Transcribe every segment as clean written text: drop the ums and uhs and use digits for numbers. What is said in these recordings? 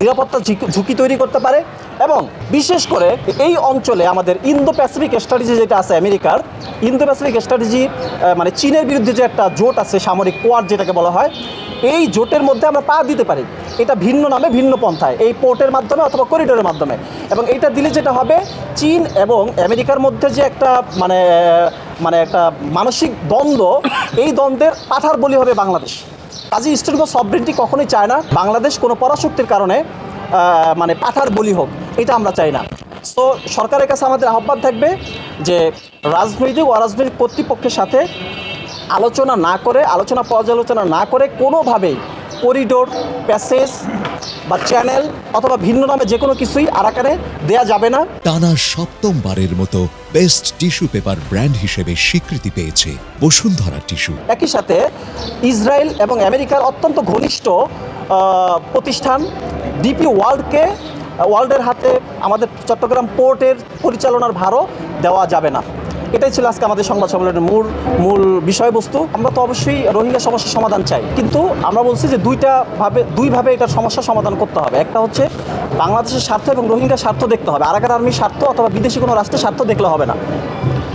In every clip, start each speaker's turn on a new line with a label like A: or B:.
A: নিরাপত্তা ঝুঁকি তৈরি করতে পারে। এবং বিশেষ করে এই অঞ্চলে আমাদের ইন্দো প্যাসিফিক স্ট্র্যাটেজি যেটা আছে আমেরিকার, ইন্দো প্যাসিফিক স্ট্র্যাটেজি মানে চীনের বিরুদ্ধে যে একটা জোট আছে সামরিক কোয়াড যেটাকে বলা হয়, এই জোটের মধ্যে আমরা পা দিতে পারি। এটা ভিন্ন নামে ভিন্ন পন্থায়, এই পোর্টের মাধ্যমে অথবা করিডোরের মাধ্যমে। এবং এটা দিলে যেটা হবে, চীন এবং আমেরিকার মধ্যে যে একটা মানে একটা মানসিক দ্বন্দ্ব, এই দ্বন্দ্বের পাঠার বলি হবে বাংলাদেশ। কাজী স্টেট অফ সভরেনিটি কখনোই চায় না বাংলাদেশ কোনো পরাশক্তির কারণে মানে পাঠার বলি হোক, এটা আমরা চাই না। তো সরকারের কাছে আমাদের আহ্বান থাকবে যে রাজনৈতিক অরাজনৈতিক কর্তৃপক্ষের সাথে আলোচনা পর্যালোচনা না করে কোনোভাবেই করিডোর, প্যাসেজ বা চ্যানেল অথবা ভিন্ন নামে যে কোনো কিছুই আরাকানে দেয়া যাবে না।
B: টানা সপ্তমবারের মতো বেস্ট টিস্যু পেপার ব্র্যান্ড হিসেবে স্বীকৃতি পেয়েছে বসুন্ধরা টিস্যু।
A: একই সাথে ইসরায়েল এবং আমেরিকার অত্যন্ত ঘনিষ্ঠ প্রতিষ্ঠান ডিপি ওয়ার্ল্ডের হাতে আমাদের চট্টগ্রাম পোর্টের পরিচালনার ভারও দেওয়া যাবে না। এটাই ছিল আজকে আমাদের সংবাদ সম্মেলনের মূল বিষয়বস্তু। আমরা তো অবশ্যই রোহিঙ্গা সমস্যার সমাধান চাই, কিন্তু আমরা বলছি যে দুইভাবে এটার সমস্যার সমাধান করতে হবে। একটা হচ্ছে বাংলাদেশের স্বার্থ এবং রোহিঙ্গার স্বার্থ দেখতে হবে, আরাকান আর্মির স্বার্থ অথবা বিদেশি কোনো রাষ্ট্রের স্বার্থ দেখলে হবে না।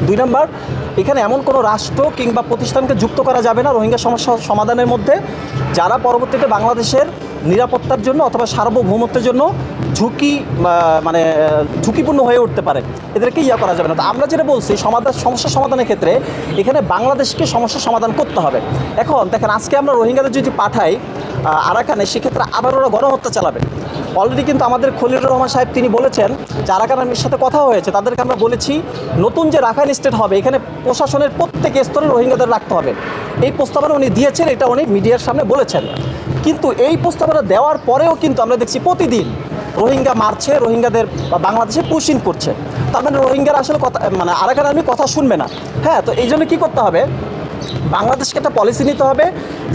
A: 2 নম্বর, এখানে এমন কোনো রাষ্ট্র কিংবা প্রতিষ্ঠানকে যুক্ত করা যাবে না রোহিঙ্গা সমস্যা সমাধানের মধ্যে, যারা পরবর্তীতে বাংলাদেশের নিরাপত্তার জন্য অথবা সার্বভৌমত্বের জন্য ঝুঁকিপূর্ণ হয়ে উঠতে পারে, এদেরকে করা যাবে না। তো আমরা যেটা বলছি, সমস্যা সমাধানের ক্ষেত্রে এখানে বাংলাদেশকে সমস্যা সমাধান করতে হবে। এখন দেখেন, আজকে আমরা রোহিঙ্গাদের যদি পাঠাই আরাকানে, সেক্ষেত্রে আবার ওরা গণহত্যা চালাবে। অলরেডি কিন্তু আমাদের খলিলুর রহমান সাহেব তিনি বলেছেন যে আরাকান আর্মির সাথে কথা হয়েছে, তাদেরকে আমরা বলেছি নতুন যে রাখাইন স্টেট হবে এখানে প্রশাসনের প্রত্যেক স্তরে রোহিঙ্গাদের রাখতে হবে। এই প্রস্তাবনা উনি দিয়েছেন, এটা উনি মিডিয়ার সামনে বলেছেন। কিন্তু এই প্রস্তাবনা দেওয়ার পরেও কিন্তু আমরা দেখছি প্রতিদিন রোহিঙ্গা মারছে, রোহিঙ্গাদের বাংলাদেশে পুশিং করছে। তার মানে রোহিঙ্গারা আসলে আরাকান আর্মি কথা শুনবে না। হ্যাঁ, তো এই জন্য কী করতে হবে, বাংলাদেশকে একটা পলিসি নিতে হবে,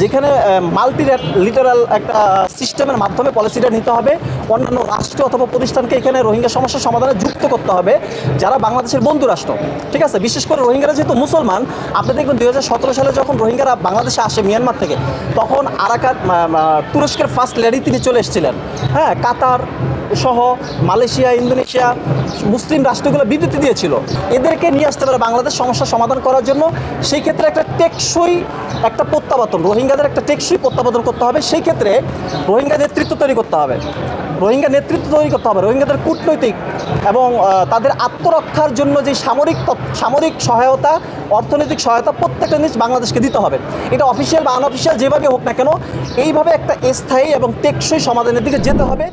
A: যেখানে মাল্টিল্যাটারাল একটা সিস্টেমের মাধ্যমে পলিসিটা নিতে হবে। অন্যান্য রাষ্ট্র অথবা প্রতিষ্ঠানকে এখানে রোহিঙ্গা সমস্যার সমাধানে যুক্ত করতে হবে, যারা বাংলাদেশের বন্ধু রাষ্ট্র। ঠিক আছে, বিশেষ করে রোহিঙ্গারা যেহেতু মুসলমান, আপনি দেখবেন 2017 সালে যখন রোহিঙ্গারা বাংলাদেশে আসে মিয়ানমার থেকে, তখন আরাকান তুরস্কের ফার্স্ট লেডি তিনি চলে এসেছিলেন। হ্যাঁ, কাতার সহ মালয়েশিয়া, ইন্দোনেশিয়া, মুসলিম রাষ্ট্রগুলো বিবৃতি দিয়েছিল এদেরকে নিয়ে আসতে পারে বাংলাদেশ সমস্যার সমাধান করার জন্য। সেই ক্ষেত্রে একটা টেকসই একটা প্রত্যাবর্তন, রোহিঙ্গাদের একটা টেকসই প্রত্যাবর্তন করতে হবে। সেই ক্ষেত্রে রোহিঙ্গা নেতৃত্ব তৈরি করতে হবে, রোহিঙ্গাদের কূটনৈতিক এবং তাদের আত্মরক্ষার জন্য যে সামরিক সহায়তা, অর্থনৈতিক সহায়তা, প্রত্যেকটা জিনিস বাংলাদেশকে দিতে হবে। এটা অফিসিয়াল বা আনঅফিসিয়াল যেভাবে হোক না কেন, এইভাবে একটা স্থায়ী এবং টেকসই সমাধানের দিকে যেতে হবে।